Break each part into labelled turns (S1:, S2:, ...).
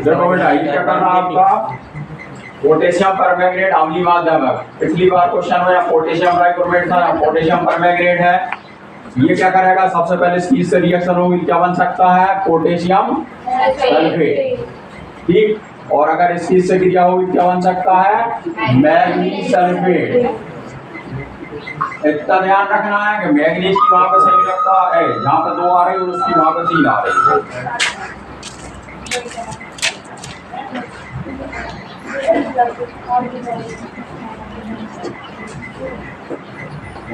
S1: देखो बेटा ये क्या करना आपका पोटेशियम परमैंगनेट अम्लीय माध्यम। पिछली बार क्वेश्चन में पोटेशियम ट्राइक्रोमेट था, पोटेशियम परमैंगनेट है। ये क्या करेगा, सबसे पहले इसकी इससे रिएक्शन होगी, क्या बन सकता है, पोटेशियम सल्फेट, ठीक। और अगर इसकी इससे क्रिया होगी क्या बन सकता है, मैग्नीज सल्फेट। इतना ध्यान रखना है कि मैग्नीज की वहां पर सही रखता है, जहां पर 2 आ रही है और उसकी वहां पर 3 आ रही है।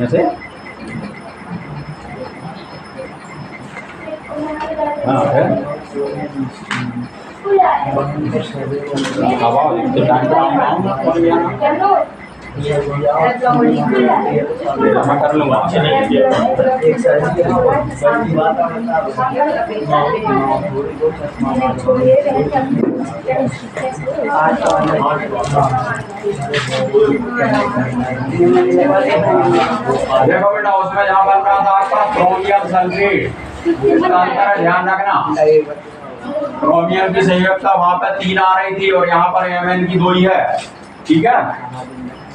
S1: ऐसे हाँ है मैं कर लूंगा। देखो बेटा उसमें जहाँ बन रहा था आपका क्रोमियम सल्फेट, इसका अंतर है, ध्यान रखना। क्रोमियम की संयोजकता वहां पर 3 आ रही थी और यहाँ पर Mn की 2 ही है, ठीक है।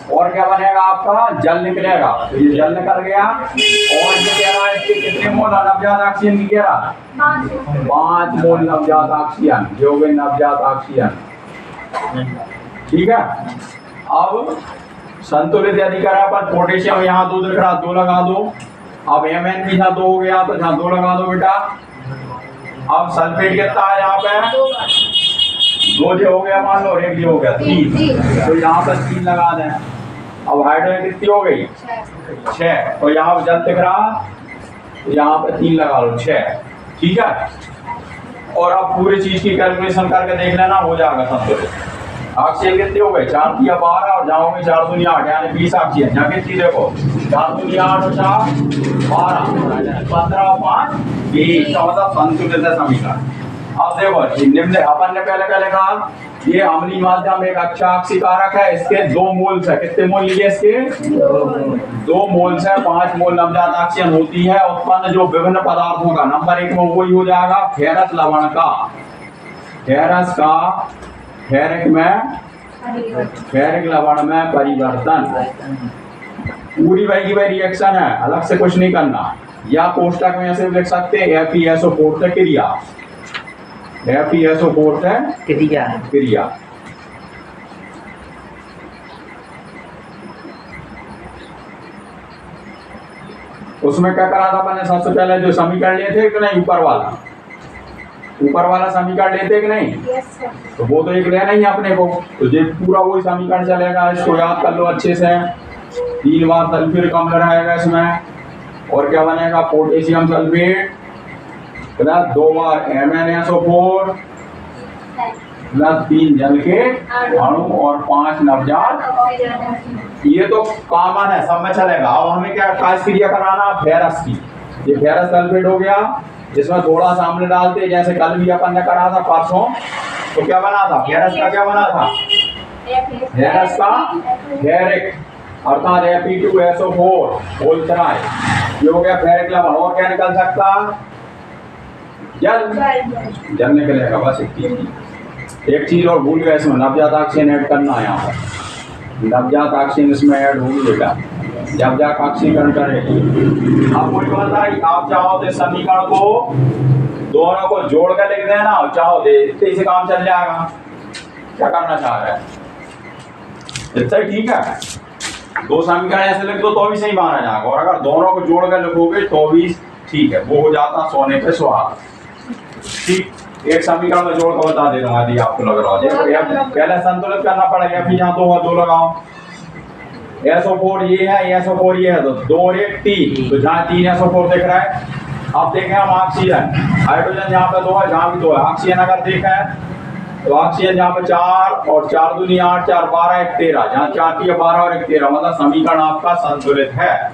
S1: और क्या बनेगा आपका, जल निकलेगा। तो ये जल निकल गया और ये कह रहा है इसके कितने मोल नवजात ऑक्सीजन की कह रहा, 5 मोल नवजात ऑक्सीजन, जो भी नवजात ऑक्सीजन, ठीक है। अब संतुलित यदि करा पर पोटेशियम यहाँ 2 दिख रहा, 2 लगा दो। अब Mn भी यहाँ 2 हो गया तो यहाँ 2 लगा दो बेटा। अब सल्फेट कितना है यहाँ पे, 2 जो हो गया मान लो, और 1 जो हो गया 3, तो यहाँ पर 3 लगा दें। अब हाइड्रोजन कितनी हो गई, 6, तो यहाँ जल दिख रहा, तो यहाँ पर 3 लगा लो, 6, ठीक है। और अब पूरी चीज की कैलकुलेशन करके देख लेना, हो जाएगा संतुलित। ऑक्सीजन कितनी हो गई, 4 दिया 12 और जहाँ हो गई 4 दूनी 8, यानी 20 ऑक्सीजन। यहाँ कितनी देखो, 4 दूनी 8 और 4 12, 15 और 5 20, का मतलब संतुलित है समीकरण। अब देखो निम्न अपन ने पहले कहा ये अम्लीय माध्यम एक अच्छा ऑक्सीकारक है, इसके 2 मोल्स है। कितने मोल लिए इसके, 2 मोल्स है। 5 मोल नवजात ऑक्सीजन होती है उत्पन्न जो विभिन्न पदार्थों का। नंबर 1 में वही हो जाएगा फेरस लवण का, फेरस का फेरिक लवण में परिवर्तन। पूरी वही की वही रिएक्शन है, अलग से कुछ नहीं करना। या कोष्टक में ऐसे लिख सकते हैं FeSO4 से क्रिया, FeSO4 से क्रिया। उसमें क्या करा था मैंने, सबसे पहले जो समीकरण लिए थे कि नहीं, ऊपर वाला समीकरण लेते कि नहीं, तो वो तो एक लेना ही अपने को, तो ये पूरा वही समीकरण चलेगा। इसको याद कर लो अच्छे से। 3 बार सल्फ्यूरिक अम्ल रहेगा इसमें, और क्या बनेगा, पोटेशियम सल्फेट प्लस 2 बार MnSO4 प्लस 3 जल के अणु और 5 नवजात। ये तो कॉमन है, सब में चलेगा। अब हमें क्या क्रिया कराना, फेरस की। ये फेरस सल्फेट हो गया, इसमें थोड़ा सा अम्ल डालते, जैसे कल भी अपन ने करा था परसों। तो क्या बना था, फेरस का क्या बना था, फेरस का फेरिक अर्थात Fe2SO4 होल्सराय, ये हो गया फेरिक लवण। और क्या निकल सकता, जल निकलेगा, बस एक चीज और भूल गए इसमें, नवजात ऑक्सीजन ऐड करना है। यहाँ पर नवजात ऑक्सीजन इसमें ऐड होगी बेटा, जब जाकर ऑक्सीकरण करेगी। अब कोई बात आई, आप चाहो तो समीकरण को दोनों को जोड़ कर लिख देना, और चाहो तो इतने से काम चल जाएगा। क्या करना चाह रहे हैं, इतना ही ठीक है। 2 समीकरण ऐसे लिख दो तो भी सही माना जाएगा, और अगर दोनों को जोड़ कर लिखोगे तो भी ठीक है, वो हो जाता सोने पे सुहागा, ठीक। एक समीकरण में जोड़ कर बता दे रहा हूँ, यदि आपको लग रहा है। पहले संतुलित करना पड़ेगा, फिर यहाँ 2 लगाओ। SO4 ये है, SO4 ये है, तो 2 और 1 3, तो जहाँ 3 SO4 दिख रहा है। अब देखें हम ऑक्सीजन, हाइड्रोजन जहाँ पे 2 है, जहाँ भी 2 है। ऑक्सीजन अगर देखा है तो ऑक्सीजन जहाँ पे 4 और 4 दूनी 8, 4 12 1 13, जहाँ 4 की 12 और 1 13, मतलब समीकरण आपका संतुलित है।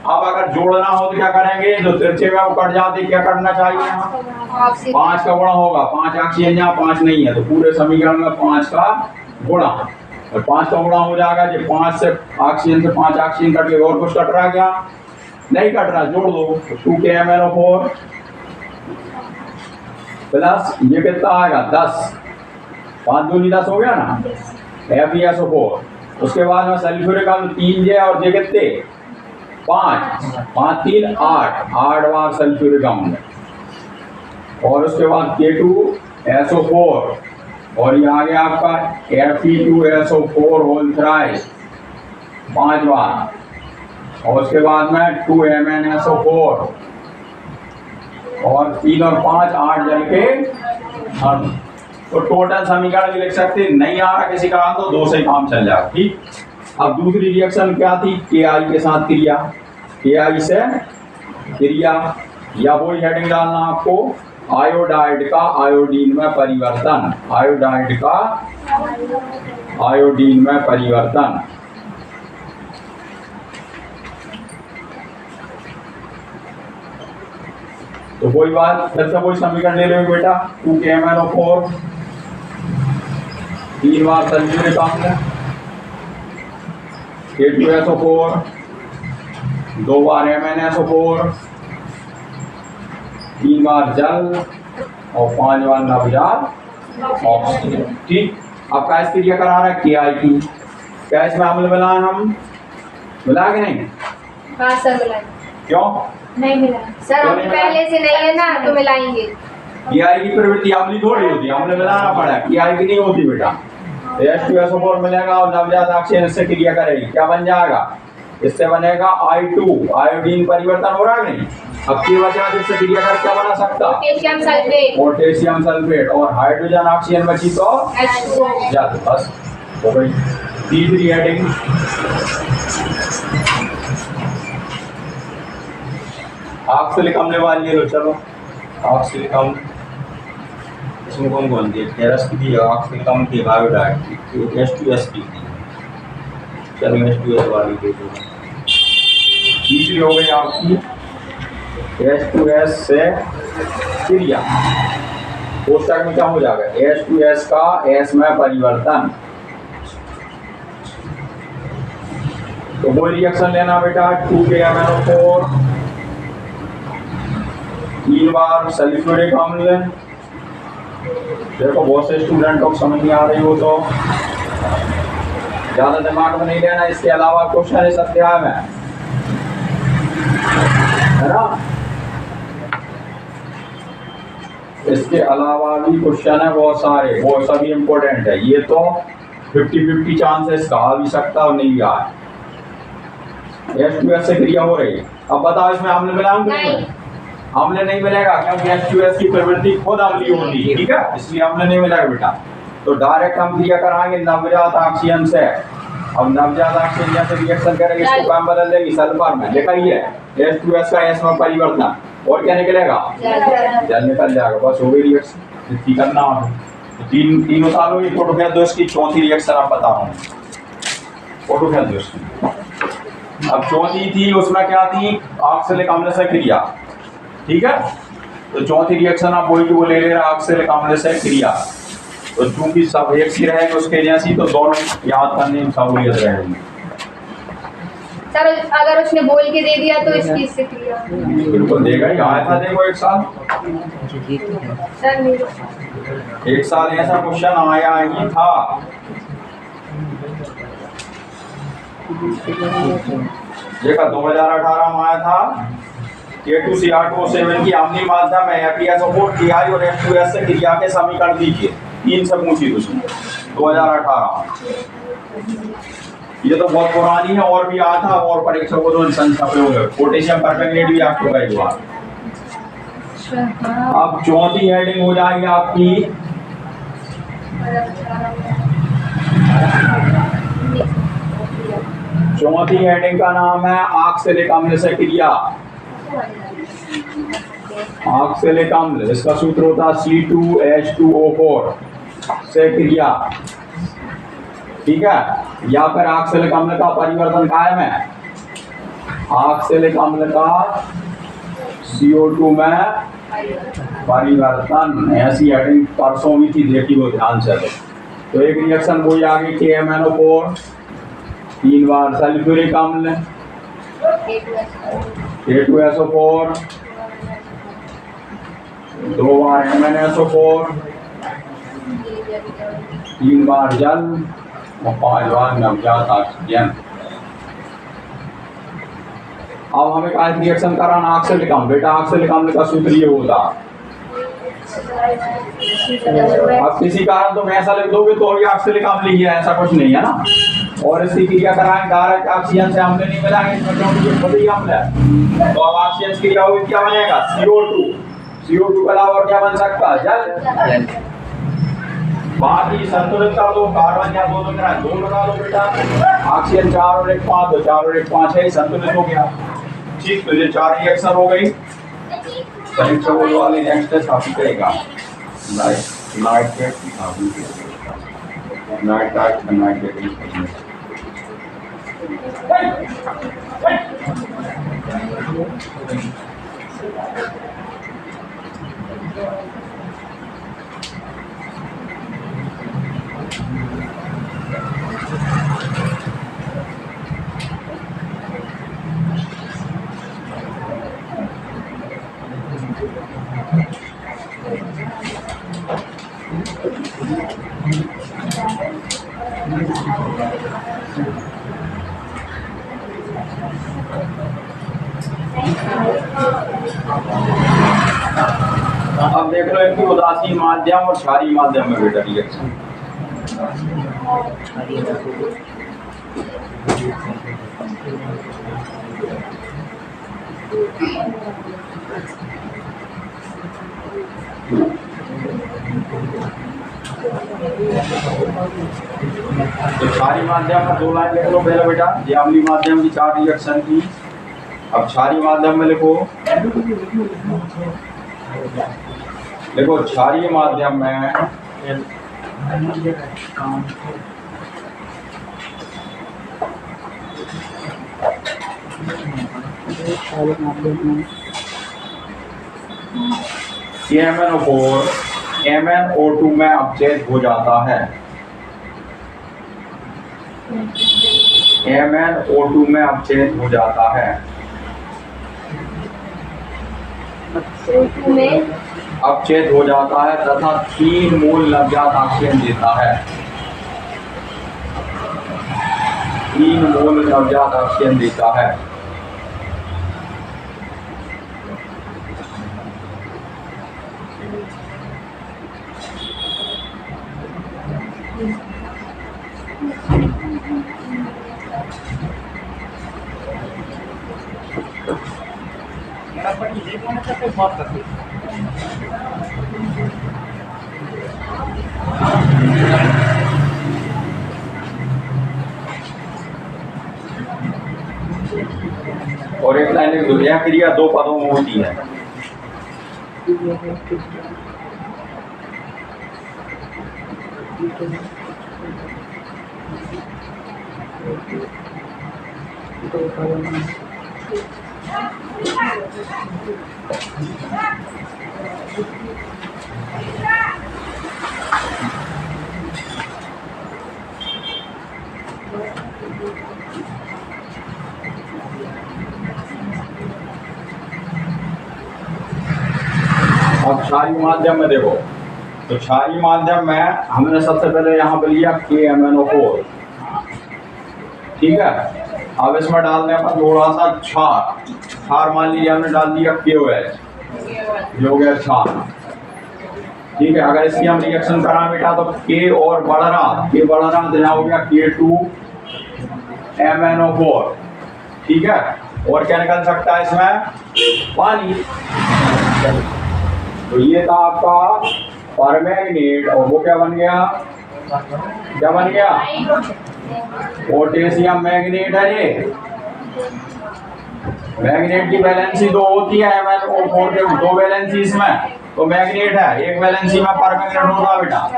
S1: अब अगर जोड़ना हो तो क्या करेंगे, जो तिरछे में वो कट जाते, क्या करना चाहिए, 5 का गुणा होगा। 5 ऑक्सीजन जहाँ 5 नहीं है, तो पूरे समीकरण में 5 का गुणा, और 5 का गुणा हो जाएगा। जो 5 से ऑक्सीजन से 5 ऑक्सीजन कट गए, और कुछ कट रहा क्या, नहीं कट रहा, जोड़ दो 2KMnO4 प्लस ये कितना आएगा 10, 5 दूनी 10 हो गया ना, FeSO4। उसके बाद में सल्फ्यूरिक अम्ल 3J और ये कितने 5, 5 3 8 बार सल्फ्यूरिक अम्ल, और उसके बाद K2SO4 और ये आ गया आपका Fe2SO4 होल थ्राइस 5 बार, और उसके बाद में 2MnSO4 और 3 और 5 8 जल के हम तो टोटल समीकरण भी लिख सकते। नहीं आ रहा किसी कारण तो 2 से काम चल जाएगा। ठीक, अब दूसरी रिएक्शन क्या थी, Ki के साथ क्रिया, Ki से क्रिया, या वही हेडिंग डालना आपको, आयोडाइड का आयोडीन में परिवर्तन, आयोडाइड का आयोडीन में परिवर्तन। तो कोई बात, फिर से कोई समीकरण ले लो बेटा, 2KMnO4 3 बार सल्फ्यूरिक अम्ल, K2SO4 2 बार MnSO4 3 बार जल और 5 बार नवजात ऑक्सीजन। ठीक, अब क्या क्रिया करा रहा है Ki की, क्या इसमें अम्ल मिलाए, हम मिला के नहीं?
S2: हाँ सर मिलाए।
S1: क्यों
S2: नहीं मिला सर, हम पहले से नहीं है ना तो मिलाएंगे।
S1: Ki की प्रवृत्ति अम्ली थोड़ी होती है, अम्ल मिलाना पड़ा, Ki की नहीं होती बेटा। H2SO4 मिलेगा और नवजात ऑक्सीजन से क्रिया करेगी, क्या बन जाएगा, इससे बनेगा I2, आयोडीन परिवर्तन हो रहा है नहीं। अब की वजह इससे क्रिया कर क्या बना सकता,
S2: पोटेशियम सल्फेट,
S1: पोटेशियम सल्फेट, और हाइड्रोजन ऑक्सीजन बची तो
S2: H2O।
S1: जा, बस हो गई। तीसरी हेडिंग, ऑक्सैलिक अम्ल वाली ले लो, चलो ऑक्सैलिक अम्ल, इसमें कौन कौन दी, फेरस की दी, ऑक्सैलिक अम्ल की, आयोडाइड की, H2S की, चलो H2S वाली दे दो। तीसरी हो गई आपकी H2S से क्रिया, कोष्टक में क्या हो जाएगा, H2S का S में परिवर्तन। तो कोई रिएक्शन लेना बेटा, 2KMnO4 3 बार सल्फ्यूरिक अम्ल, देखो बहुत से स्टूडेंट को समझ नहीं आ रही हो तो ज्यादा दिमाग में नहीं लेना, इसके अलावा क्वेश्चन इस अध्याय में है ना, इसके अलावा भी क्वेश्चन है बहुत सारे, वो सभी इंपॉर्टेंट है। ये तो 50-50 चांसेस का आ भी सकता और नहीं भी आ। H2S से क्रिया हो रही है, अब बताओ इसमें अम्ल मिलाऊंगे? नहीं, अम्ल नहीं मिलेगा, क्योंकि H2S की प्रवृत्ति खुद अम्लीय होती है, ठीक है, इसलिए अम्ल नहीं मिलेगा बेटा। तो डायरेक्ट हम क्रिया कराएंगे नवजात ऑक्सीजन से। अब नवजात ऑक्सीजन जैसे रिएक्शन करेंगे, इसको काम बदल देगी सल्फर में, लिखा ही है H2S का S में परिवर्तन, और क्या निकलेगा, जल निकल जाएगा, बस हो गई रिएक्शन। इतनी करना है, तीनों सालों की फोटो भेज दो, इसकी चौथी रिएक्शन आप बता रहा हूँ, फोटो भेज दो इसकी। अब चौथी थी, उसमें क्या थी, ऑक्सैलिक अम्ल से क्रिया, ठीक है। तो चौथी रिएक्शन आप वही वो ले ले रहा, ऑक्सैलिक अम्ल से क्रिया। तो चूंकि सब एक सी रहेंगे उसके जैसी, तो दोनों याद करने में सहूलियत रहेगी।
S2: सर अगर उसने बोल के दे दिया तो इसकी इससे क्रिया
S1: बिल्कुल देगा ही, आया था देखो एक साल,
S2: सर
S1: एक साल ऐसा क्वेश्चन आया ही था। देखा 2018 में आया था, K2Cr2O7 की अम्लीय माध्यम में FeSO4 Ti और H2S से क्रिया के समीकरण दीजिए, 3 से पूछी उसने 2018। ये तो बहुत पुरानी है, और भी आया था, और परीक्षकों को तो संख्या पे हो गए। पोटेशियम परमैंगनेट भी आपको कई बार। अब चौथी हेडिंग हो जाएगी आपकी चौथी हेडिंग का नाम है ऑक्सैलिक अम्ल से क्रिया। ऑक्सैलिक अम्ल, इसका सूत्र होता है C2H2O4 से क्रिया, ठीक है। या फिर ऑक्सैलिक अम्ल का परिवर्तन कायम है, ऑक्सैलिक अम्ल का CO2 में परिवर्तन, ऐसी हेडिंग परसों भी थी, देखी वो ध्यान से। तो एक रिएक्शन वही आ गई KMnO4 3 बार सल्फ्यूरिक अम्ल K2SO4, 2 बार MnSO4, 3 बार जल और 5 बार नवजात ऑक्सीजन। अब हमें क्या रिएक्शन कराना, ऑक्सीजन कम। बेटा ऑक्सीजन कम का सूत्र ये होता, अब किसी कारण तुम ऐसा लिख दोगे तो ये ऑक्सीजन कम लिखी है, ऐसा कुछ नहीं है ना। और इसकी क्रिया कराएं डायरेक्ट ऑक्सीजन से अम्ल नहीं मिलाएंगे, इसमें क्योंकि ये खुद ही अम्ल है। तो अब ऑक्सीजन की क्रिया होगी, क्या बनेगा? CO2। CO2 के अलावा और क्या बन सकता है? जल। बाकी संतुलित कर दो, कार्बन या दो लगा दो बेटा। ऑक्सीजन 4 और 1 5, 4 और 1 5 है, संतुलित हो गया। ठीक, तो ये 4 रिएक्शन हो गई। परीक्षा वाले नेक्स्ट टेस्ट आप ही करेगा। नाइट्रेट अब देख लो इनकी उदासीन माध्यम और क्षारीय माध्यम में बेटा रिएक्शन। तो क्षारीय माध्यम में 2 लाइन लिख लो पहले बेटा, ये अम्लीय माध्यम की 4 रिएक्शन की। अब क्षारीय माध्यम में लिखो क्षारीय माध्यम में MnO4 MnO2 में अपचयित हो जाता है। MnO2 में अपचयित हो जाता है। अपचयित हो जाता है तथा 3 मोल नवजात ऑक्सीजन देता है। 3 मोल नवजात ऑक्सीजन देता है। और एक लाइन लिख दो, यह क्रिया 2 पदों में होती है। अब क्षारीय माध्यम में देखो, तो क्षारीय माध्यम में हमने सबसे पहले यहाँ पे लिया KMnO4, ठीक है। अब इसमें डालने पर थोड़ा सा क्षार मान लीजिए हमने डाल दिया KOH, जो हो गया क्षार, ठीक है। अगर इसकी हम रिएक्शन करा बेटा तो K और बढ़ रहा तो यहाँ हो गया K2MnO4, ठीक है। और क्या निकल सकता है इसमें? पानी। तो ये था आपका परमैंगनेट, और वो क्या बन गया? क्या बन गया? पोटेशियम मैग्नेट है ये। मैग्नेट की वैलेंसी 2 होती है, MnO4 के 2 वैलेंसी इसमें, तो मैग्नेट है। एक वैलेंसी में परमैंगनेट होता बेटा।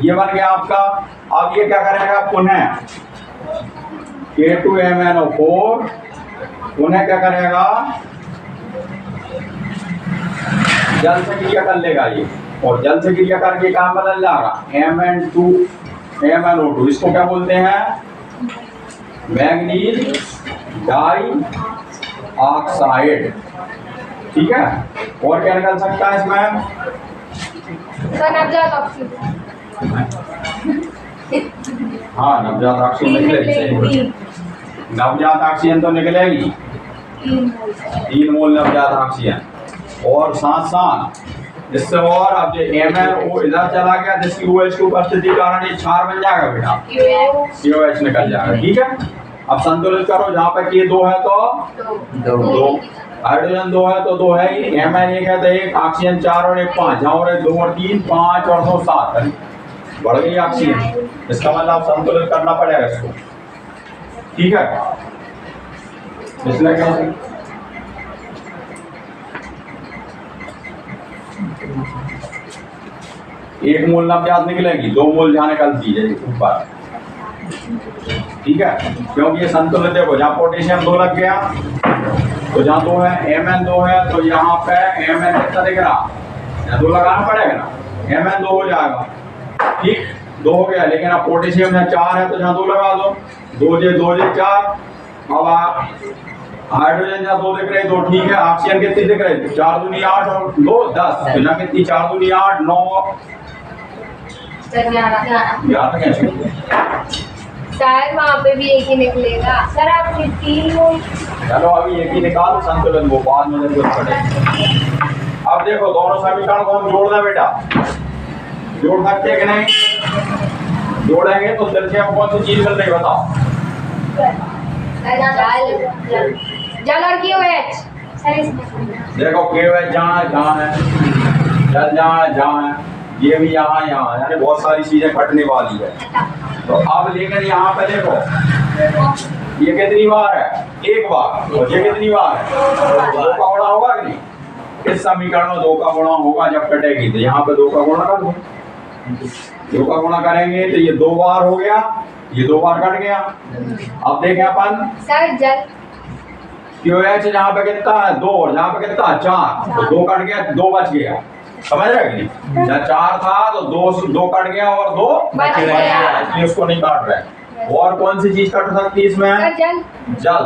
S1: ये बन गया आपका। अब ये क्या करेगा? पुनः K2MnO4 पुनः क्या करेगा? जल से क्रिया कर लेगा ये, और जल से क्रिया करके काम बदल जाएगा MnO2। इसको क्या बोलते हैं? Manganese dioxide. ठीक है, और क्या निकल सकता है इसमें?
S2: सर नवजात ऑक्सीजन।
S1: हाँ, नवजात ऑक्सीजन निकलेगी। नवजात ऑक्सीजन तो निकलेगी 3 मोल नवजात ऑक्सीजन। और साथ साथ इससे और अब जो MnO इधर चला गया जिसकी OH की उपस्थिति के कारण ये क्षार बन जाएगा बेटा, COH निकल जाएगा। ठीक है, अब संतुलित करो, जहाँ पे K 2 है तो 2, हाइड्रोजन 2 है तो 2 है ही, Mn 1 है तो 1, ऑक्सीजन 4 और 1 5, जहाँ और 2 और 3 5 और 2 7, बढ़ गई ऑक्सीजन। इसका मतलब संतुलित करना पड़ेगा इसको। ठीक है, इसलिए क्या 1 मोल नवजात निकलेगी, 2 मोल जहाँ निकलती है ऊपर। ठीक है, क्योंकि ये संतुलित देखो, जहाँ पोटेशियम 2 लग गया तो जहाँ 2 है, Mn 2 है तो यहाँ पे Mn कितना दिख रहा, यहाँ 2 लगाना पड़ेगा ना, Mn 2 हो जाएगा। ठीक, 2 हो गया, लेकिन अब पोटेशियम यहाँ 4 है तो जहाँ 2 लगा दो, 2J 4। अब हाइड्रोजन जहाँ 2 दिख रहे 2, ठीक है, ऑक्सीजन कितनी दिख रही, 4 दूनी 8 और 2 10, तो यहाँ कितनी 4 दूनी 8 9 11।
S2: सर वहाँ पे भी एक ही निकलेगा। सर आप 3 मोल।
S1: चलो अभी एक ही निकालो संतुलन को, बाद में जरूरत पड़ेगी। अब देखो दोनों समीकरण को हम जोड़ना बेटा, जोड़ सकते कि नहीं? जोड़ेंगे तो दिल से हम कौन सी चीज मिल रही बताओ?
S2: जल और QH।
S1: देखो KOH जहाँ है, जल जहाँ है, ये भी यहाँ है, यानी बहुत सारी चीजें घटने वाली है। तो अब लेकिन यहाँ पे देखो ये कितनी बार है, 1 बार, और ये कितनी बार है, 2 का गुणा होगा कि नहीं? इस समीकरण में 2 का गुणा होगा, जब कटेगी तो यहाँ पे 2 का गुणा कर दो, 2 का गुणा करेंगे तो ये 2 बार हो गया, ये 2 बार कट गया। अब देखें अपन
S2: सर जल
S1: QH जहाँ पे कितना है 2 और जहाँ पे कितना 4, तो 2 कट गया, 2 बच गया, समझ रहे कि नहीं? जहाँ 4 था तो 2 कट गया और 2
S2: बच गया,
S1: इसलिए उसको नहीं काट रहे। और कौन सी चीज कट सकती है इसमें?
S2: सर जल।
S1: जल।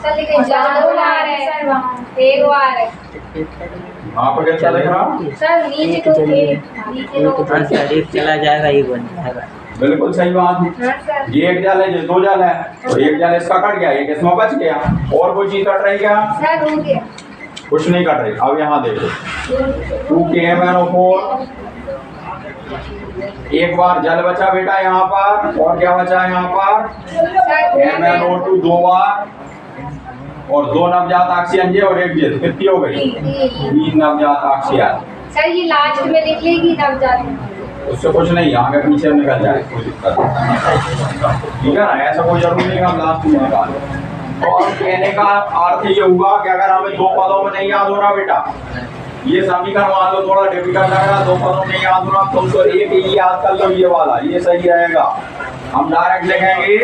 S2: सर लेकिन जल 2 बार है सर, वहाँ 1 बार है।
S1: वहाँ पर क्या लिख रहा?
S2: सर नीचे तो नीचे तो
S3: शरीर चला जाएगा, ये बन जाएगा।
S1: बिल्कुल सही बात है।
S2: हाँ सर।
S1: ये 1 जल है, ये 2 जल है, तो 1 जल इसका कट गया, 1 इसमें बच गया। और कोई चीज कट रही क्या?
S2: सर हो गया।
S1: कुछ नहीं कट रही। अब यहाँ देखो 2KMnO4, 1 बार जल बचा बेटा यहाँ पर, और क्या बचा यहाँ पर? MnO2 2 बार, और 2 नवजात ऑक्सीजन और 1 जेल, कितनी हो गई? 3 नवजात ऑक्सीजन।
S2: सर ये लास्ट में निकलेगी नवजात।
S1: उससे कुछ नहीं, आगे पीछे निकल जाए, कोई दिक्कत नहीं। ठीक है ना, ऐसा कोई जरूरी नहीं हम लास्ट में निकालें। और कहने का अर्थ ये हुआ कि अगर हमें 2 पदों में नहीं याद हो रहा बेटा, ये समीकरण मान लो थोड़ा डिफिकल्ट लग रहा, 2 पदों में याद हो रहा, तुम तो एक ही याद कर लो, ये वाला ये सही रहेगा। हम डायरेक्ट लिखेंगे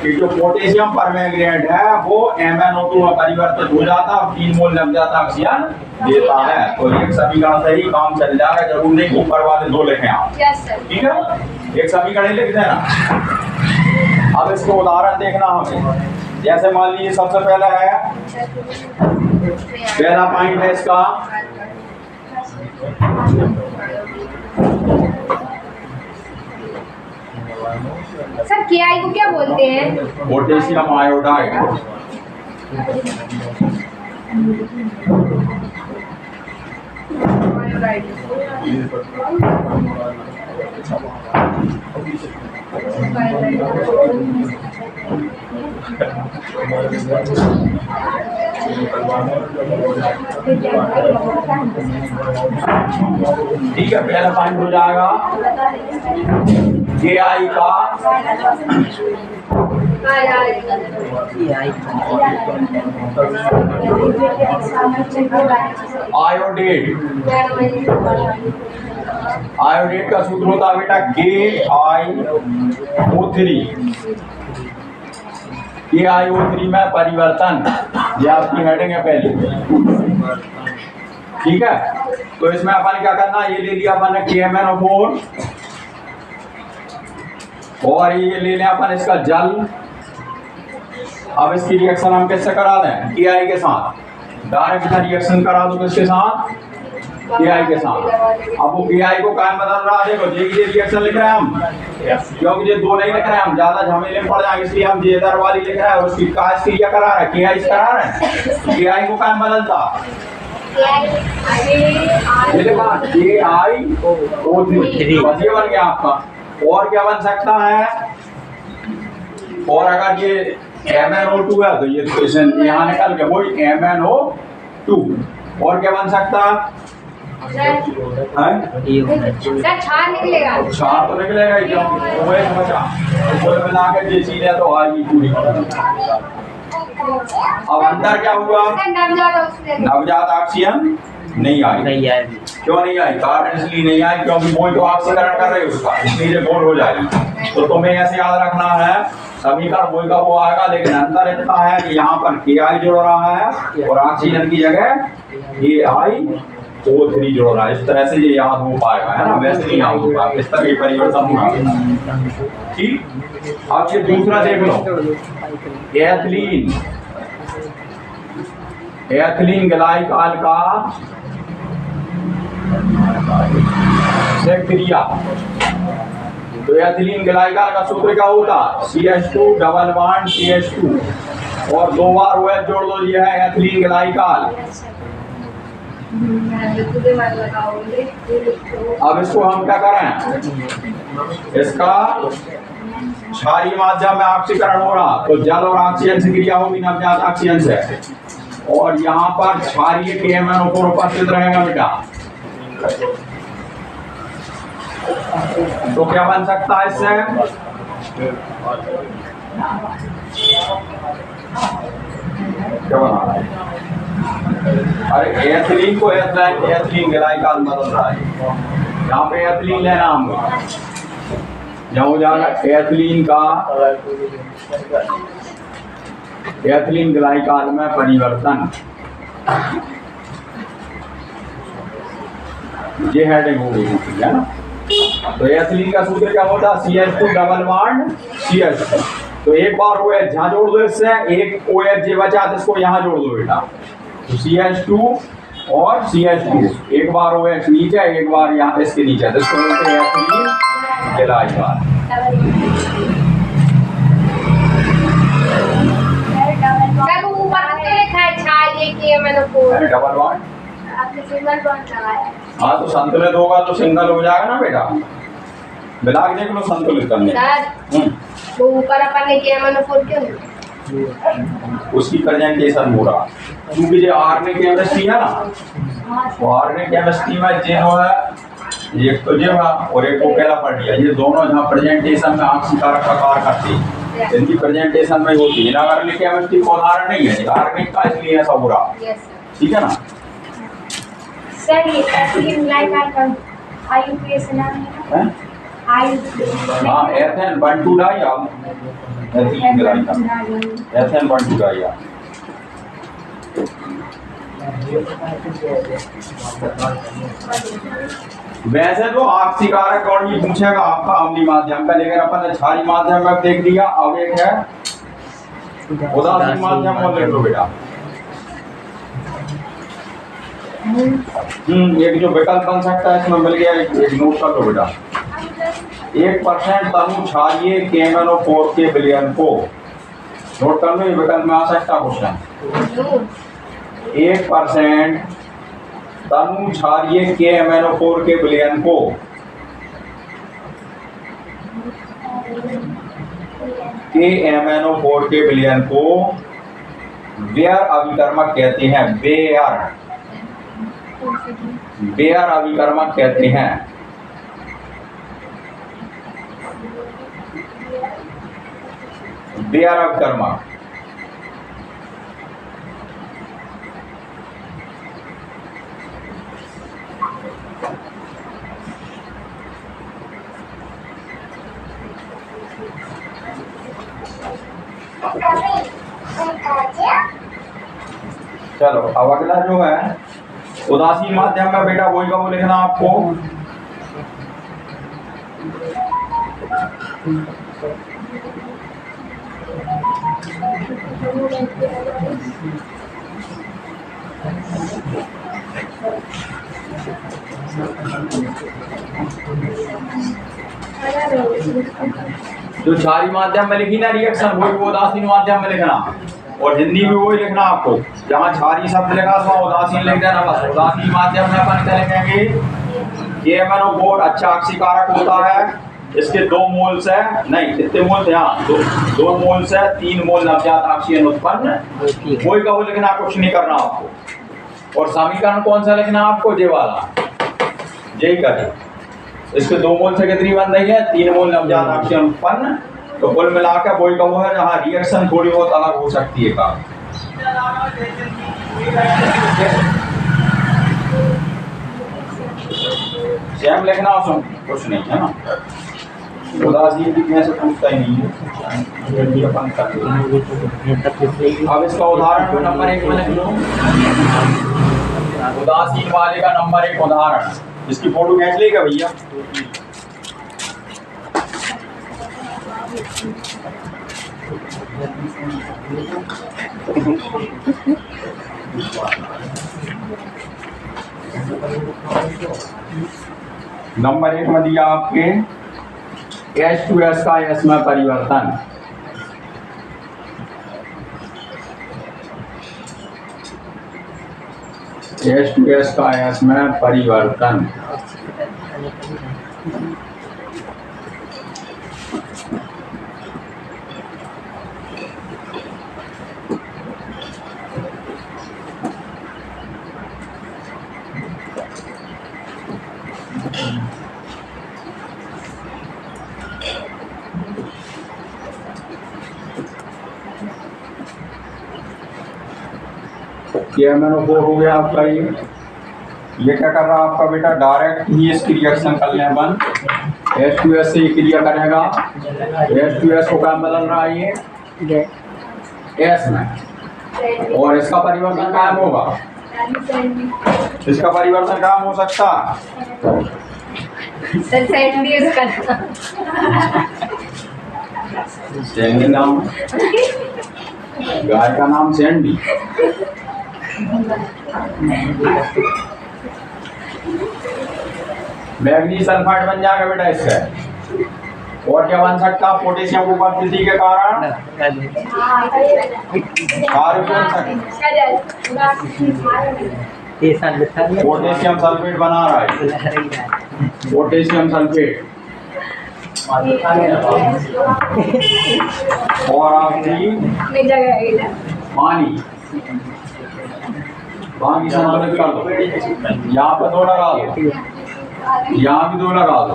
S1: कि जो पोटेशियम परमैंगनेट है वो MnO2 में परिवर्तित हो जाता है और 3 मोल नवजात ऑक्सीजन देता है। तो एक समीकरण से ही काम चल जाएगा, जरूर नहीं ऊपर वाले 2 लिखें आप।
S2: Yes sir.
S1: ठीक है, एक समीकरण लिख देना। अब इसको उदाहरण देखना हमें, जैसे मान लीजिए सबसे पहला है, पहला पॉइंट है इसका
S2: सर KI को क्या बोलते हैं?
S1: Potassium iodide. ठीक है, पहला पॉइंट हो जाएगा KI का आयोडेट। आयोडेट का सूत्र होता है बेटा KiO3। KiO3 में परिवर्तन, ये आपकी हेडिंग है पहले। ठीक है, तो इसमें अपन क्या करना, ये ले लिया अपन ने KMnO4 और ये ले लिया अपन इसका जल, अब इसकी रिएक्शन हम किससे करा दें? KI के साथ। डायरेक्ट रिएक्शन करा दो किसके साथ? KI के साथ। अब वो KI को क्या बदल रहा है? देखो ये रिएक्शन लिख रहे हैं हम, क्योंकि ये दो नहीं लिख रहे हैं हम, ज्यादा झमेले में पड़ जाएंगे, इसलिए हम ये इधर वाली लिख रहे हैं। और उसकी काज क्रिया करा रहे हैं, KI से करा रहे हैं। KI को क्या बदलता? ये देखा KiO3 बस ये बन गया आपका। और क्या बन सकता है? और अगर ये MnO2 है तो ये क्वेश्चन यहाँ निकल गया, वही MnO2। और क्या बन सकता है?
S2: सर छार निकलेगा।
S1: छार तो निकलेगा ही, क्योंकि वो एक बचा कुल मिला के ये चीजें तो आएगी पूरी। अब अंदर क्या हुआ? नवजात ऑक्सीजन नहीं आई।
S3: नहीं आए।
S1: क्यों नहीं आई? कारण इसलिए नहीं आई क्योंकि वो तो ऑक्सीकरण कर रहे उसका, इसलिए गोल हो जाएगी। तो तुम्हें ऐसे याद रखना है, समीकरण वही का वो आएगा, लेकिन अंतर इतना है कि यहाँ पर KI जुड़ रहा है और ऑक्सीजन की जगह KiO3 जुड़ रहा है। इस तरह से ये याद हो पाएगा, है ना? वैसे नहीं याद हो पाएगा, इस तरह के परिवर्तन होगा। ठीक। अब ये दूसरा देख लो, एथिलीन ग्लाइकॉल का क्रिया। तो एथिलीन ग्लाइकॉल का सूत्र क्या होता? CH2 डबल बॉन्ड CH2 और दो बार OH जोड़ दो, ये है एथिलीन ग्लाइकॉल। अब इसको हम क्या करें? इसका क्षारीय माध्यम में ऑक्सीकरण हो रहा, तो जल और ऑक्सीजन से क्रिया होगी नवजात ऑक्सीजन से, और यहाँ पर क्षारीय KMnO4 उपस्थित रहेगा बेटा। तो क्या बन सकता है इससे? क्या बना? अरे एथिलीन को एथिलीन ग्लाइकॉल बदल रहा है, यहाँ पे एथिलीन लेना हमको, जहाँ हो जाएगा एथिलीन ग्लाइकॉल में परिवर्तन। ये हेडिंग हो गई है ना। तो एथिलीन का सूत्र क्या होता है? CH2 double bond CH2। तो एक बार OH जहाँ जोड़ दो, इससे एक OH जे बचा तो इसको यहाँ जोड़ दो बेटा। तो CH2 और CH2, एक बार OH नीचे, एक बार यहाँ इसके नीचे, तो इसको बोलते हैं एथिलीन ग्लाइकॉल। Double bond. हाँ, तो संतुलित होगा तो सिंगल हो जाएगा ना बेटा। मिला के देख लो संतुलित करने।
S2: वो ऊपर अपन ने KMnO4 क्यों?
S1: उसकी प्रेजेंटेशन हो रहा, क्योंकि जो ऑर्गेनिक केमिस्ट्री है ना, वो ऑर्गेनिक केमिस्ट्री में जो है एक तो जो है और एक को पहला पढ़ लिया, ये दोनों जहाँ प्रेजेंटेशन में ऑक्सीकारक का कार्य करते हैं, इनकी प्रेजेंटेशन में होती है। ऑर्गेनिक केमिस्ट्री का उदाहरण नहीं है ऑर्गेनिक का, इसलिए ऐसा हो रहा। ठीक है ना
S2: सर? ये एथिलीन ग्लाइकॉल का IUPAC नाम है।
S1: हाँ, ethane 1,2 di ethylene glycol, ethane 1,2 di. वैसे तो ऑक्सीकारक और भी पूछेगा आपका अम्लीय माध्यम का, लेकिन अपन ने क्षारीय माध्यम में देख लिया। अब एक है उदासीन माध्यम, और लिख लो बेटा। एक जो विकल्प बन सकता है इसमें मिल गया, एक नोट कर लो बेटा। 1% तनु क्षारीय KMnO4 के विलयन को नोट कर लो, ये विकल्प में आ सकता क्वेश्चन। 1% तनु क्षारीय KMnO4 के विलयन को KMnO4 के विलयन को बेयर अभिकर्मक कहते हैं। बेयर अभिकर्मक कहते हैं। बेयर अभिकर्मक। चलो अब अगला जो है उदासीन माध्यम में बेटा वही का वो लिखना आपको। जो क्षारी माध्यम में लिखी ना रिएक्शन, वही उदासीन माध्यम में लिखना, और हिंदी में वही लिखना आपको। जहाँ क्षारी शब्द लिखा वहाँ उदासीन लिख देना बस। उदासीन माध्यम में अपन क्या लिखेंगे, KMnO4 अच्छा ऑक्सीकारक होता है, इसके 2 मोल्स है, नहीं कितने मोल्स, यहाँ 2 मोल्स है, 3 मोल नवजात ऑक्सीजन उत्पन्न, वही का वो लिखना, कुछ नहीं करना आपको। और समीकरण कौन सा लिखना आपको, ये वाला, यही करें। इसके 2 मोल से कितनी बन रही है, 3 मोल नवजात ऑक्सीजन उत्पन्न। तो कुल मिलाकर वही का वो है, जहाँ रिएक्शन थोड़ी बहुत अलग हो सकती है का। सेम लिखना उसमें कुछ नहीं है ना, उदासीन लिखने से पूछता ही नहीं है। अब इसका उदाहरण नंबर 1 में लिख लो, उदासीन वाले का नंबर 1 उदाहरण। इसकी फोटो खींच लेगा भैया। नंबर 1 में दिया आपके H2S का S में परिवर्तन। H2S का S में परिवर्तन। KMnO4 हो गया आपका। ये क्या कर रहा है आपका बेटा, डायरेक्ट ही इसकी रिएक्शन कर लें बन, H2S से क्रिया करेगा। H2S को क्या बदल रहा है ये S में, और इसका परिवर्तन कायम होगा। इसका परिवर्तन काम हो सकता सैंडी नाम, गाय का नाम सैंडी। मैग्नीशियम सल्फाइड बन जाएगा बेटा इससे। और क्या बन सकता, पोटेशियम उपस्थिति के कारण पोटेशियम सल्फेट बना रहा है, पोटेशियम सल्फेट। और आपकी पानी संतुलित कर दो, यहाँ पर 2 लगा दो, यहाँ भी 2 लगा दो।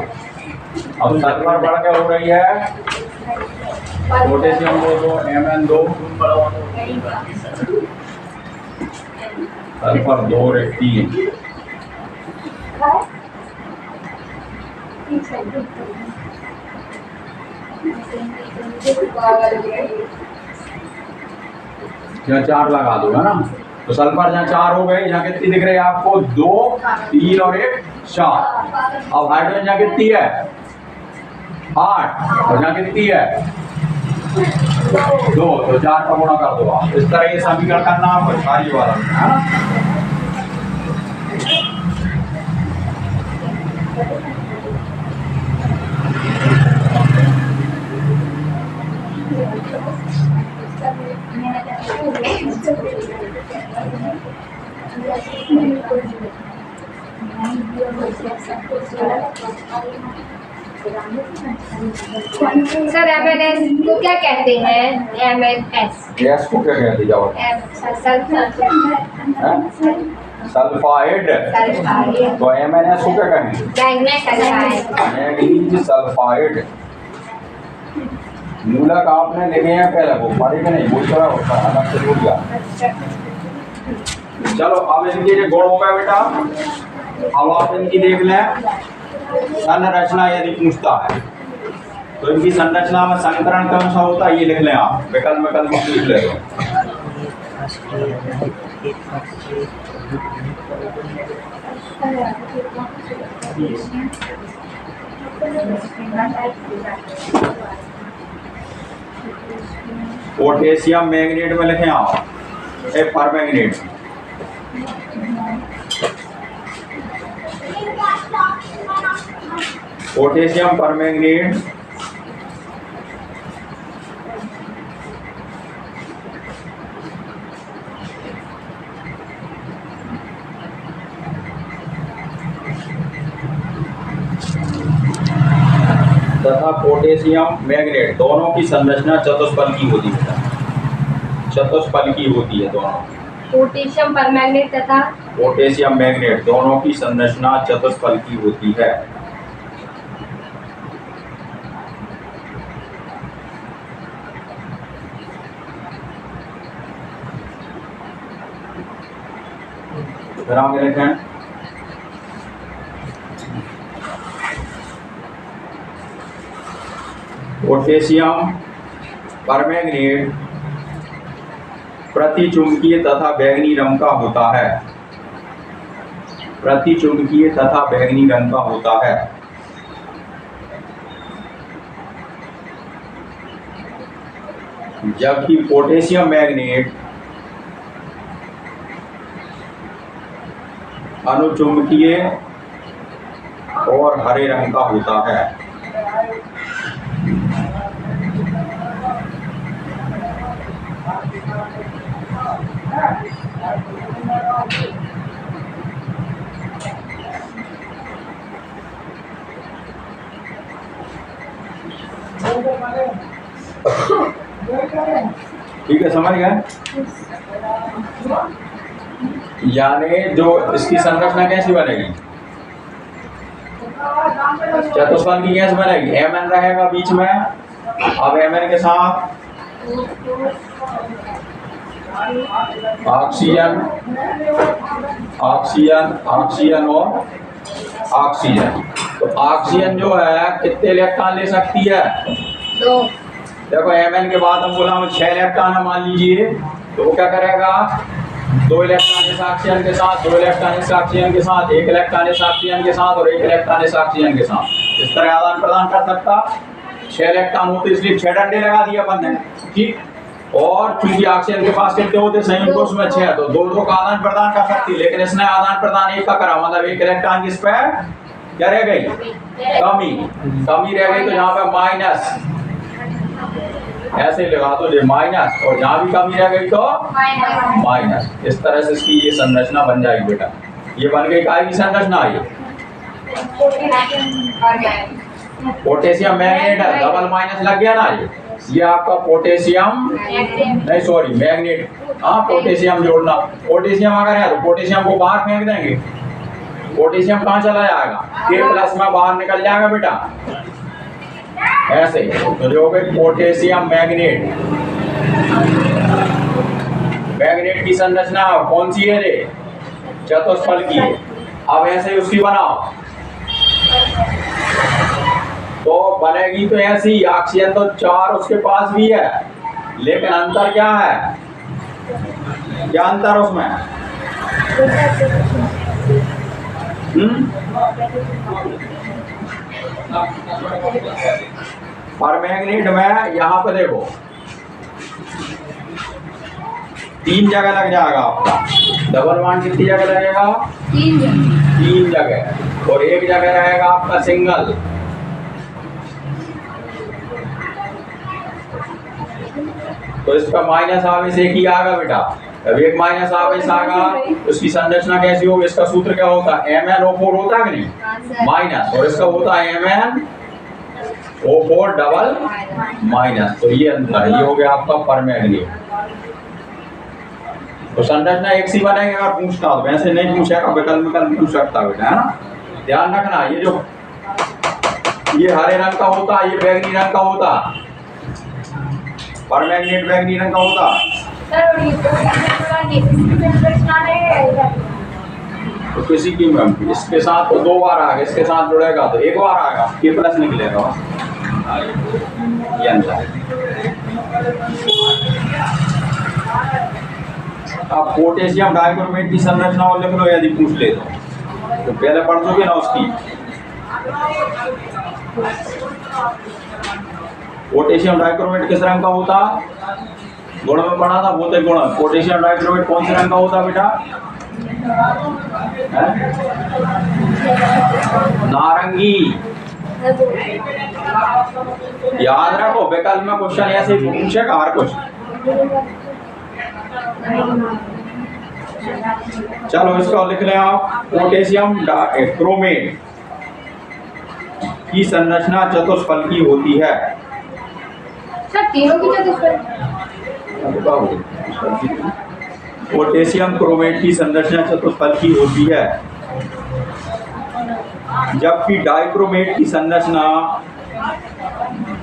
S1: अब सल्फर बढ़ के हो रही है, पोटेशियम 2 Mn2, सल्फर 2 और 3। यहाँ 4 लगा दो है ना, तो सल्फर जहाँ 4 हो गए, यहाँ कितनी दिख रही है आपको, 2, 3 और 1 4। अब हाइड्रोजन यहाँ कितनी है, 8, और यहाँ कितनी है 2, तो 4 का गुणा कर दो आप। इस तरह ये समीकरण करना आपको सारी वाला है ना।
S2: सर MNS को क्या कहते हैं, MNS
S1: गैस को क्या कहते जाओ, सल्फाइड। तो MNS को क्या कहेंगे, मैग्नीशियम सल्फाइड। मूलक आपने लिखे हैं पहले, वो पढ़े के नहीं, बोल रहा होता है अलग से बोल गया। चलो अब इनके जो गुण हो गए बेटा, अब आप इनकी देख लें संरचना। यदि पूछता है तो इनकी संरचना में संकरण कौन सा होता है ये लिख लें आप, विकल्प लिख ले। पोटेशियम मैग्नेट में लिखें आप, परमैंगनेट। पोटेशियम परमैंगनेट तथा पोटेशियम मैग्नेट दोनों की संरचना चतुष्फलकी होती है। चतुष्फलकी होती है दोनों।
S2: पोटेशियम परमैंगनेट तथा
S1: पोटेशियम मैग्नेट दोनों की संरचना चतुष्फलकी होती है। फिर आगे देखें, पोटेशियम परमैंगनेट प्रतिचुंबकीय तथा बैंगनी रंग का होता है। प्रतिचुंबकीय तथा बैंगनी रंग का होता है। जबकि पोटेशियम मैग्नेट अनुचुंबकीय और हरे रंग का होता है। ठीक है, समझ गए? यानी जो इसकी संरचना कैसी बनेगी, चतुष्फलकी कैसे बनेगी? Mn रहेगा बीच में। अब Mn के साथ ऑक्सीजन, ऑक्सीजन, ऑक्सीजन और ऑक्सीजन। तो ऑक्सीजन जो है कितने इलेक्ट्रॉन ले सकती है?
S2: 2।
S1: देखो Mn के बाद हम बोला 6 इलेक्ट्रॉन है मान लीजिए, तो वो क्या करेगा? 2 इलेक्ट्रॉन इस ऑक्सीजन के साथ, 2 इलेक्ट्रॉन इस ऑक्सीजन के साथ, 1 इलेक्ट्रॉन इस ऑक्सीजन के साथ और 1 इलेक्ट्रॉन इस ऑक्सीजन के साथ। इस तरह आदान प्रदान कर सकता। 6 इलेक्ट्रॉन होते इसलिए 6 डंडे लगा दिए अपन ने, ठीक। और चूंकि ऑक्सीजन के पास कितने होते संयुक्त उसमें 6, तो 2-2 का आदान प्रदान कर सकती। लेकिन इसने आदान प्रदान 1 का करा, मतलब 1 इलेक्ट्रॉन किस पे क्या रह गई? कमी। कमी रह गई, तो यहाँ पे माइनस ऐसे लगा दो, माइनस, और जहाँ भी कमी रह गई तो माइनस। इस तरह से इसकी ये संरचना बन जाएगी बेटा। ये बन गई काय की संरचना? ये पोटेशियम मैग्नेट है, डबल माइनस लग गया ना। ये आपका पोटेशियम नहीं, सॉरी मैग्नेट। हाँ, पोटेशियम जोड़ना। पोटेशियम अगर है तो पोटेशियम को बाहर फेंक देंगे। पोटेशियम कहाँ चला जाएगा? K+ में बाहर निकल जाएगा बेटा, ऐसे। तो जो हो गई पोटेशियम मैग्नेट। मैग्नेट की संरचना कौन सी है रे? चतुष्फलकी। अब ऐसे उसकी बनाओ तो बनेगी तो ऐसी। ऑक्सीजन तो 4 उसके पास भी है, लेकिन अंतर क्या है? क्या अंतर उसमें? परमैंगनेट में यहाँ पे देखो 3 जगह लग जाएगा आपका। डबल बॉन्ड कितनी जगह लगेगा? 3 जगह। और 1 जगह रहेगा आपका सिंगल। तो इसका माइनस आवेश एक ही आएगा बेटा। अब 1 माइनस आवेश आएगा, उसकी संरचना कैसी होगी? इसका सूत्र क्या होता है? MnO4 होता है कि नहीं? माइनस। और इसका होता है MnO4 डबल माइनस। तो ये अंतर है। ये हो गया आपका परमैंगनेट। तो संरचना एक सी बनेगी। अगर पूछता हो वैसे नहीं पूछेगा, विकल्प पूछ सकता बेटा, है ना। ध्यान रखना, ये जो ये हरे रंग का होता, ये बैंगनी रंग का होता। परमैंगनेट बैंगनी रंग का होता। तो किसी की इसके साथ तो 2 बार आएगा, इसके साथ जुड़ेगा तो 1 बार आएगा, K+ निकलेगा। ये अंतर है। अब पोटेशियम डाइक्रोमेट की संरचना और लिख लो यदि पूछ ले तो पहले पढ़ दोगे ना उसकी। पोटेशियम डाइक्रोमेट किस रंग का होता? गुण में पढ़ा था भौतिक गुण। पोटेशियम डाइक्रोमेट कौन से रंग का होता बेटा? नारंगी। याद रखो, विकल्प में क्वेश्चन ऐसे पूछेगा हर क्वेश्चन। चलो इसको लिख लें आप। पोटेशियम क्रोमेट की संरचना चतुष्फलकी होती है।
S2: सर तीनों की चतुष्फलकी।
S1: पोटेशियम क्रोमेट की संरचना चतुष्फलकी होती है, जबकि डाइक्रोमेट की संरचना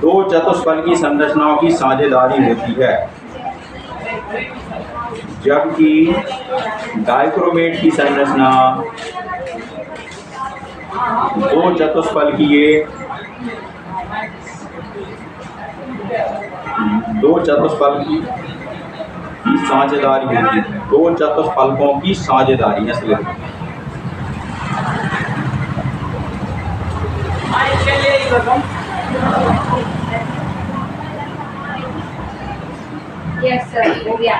S1: दो चतुष्फलकी संरचनाओं की साझेदारी होती है। जबकि डाइक्रोमेट की संरचना दो चतुष्फलकीय की साझेदारी होती है। दो चतुष्फलकों की साझेदारी है।
S2: यस सर हो गया।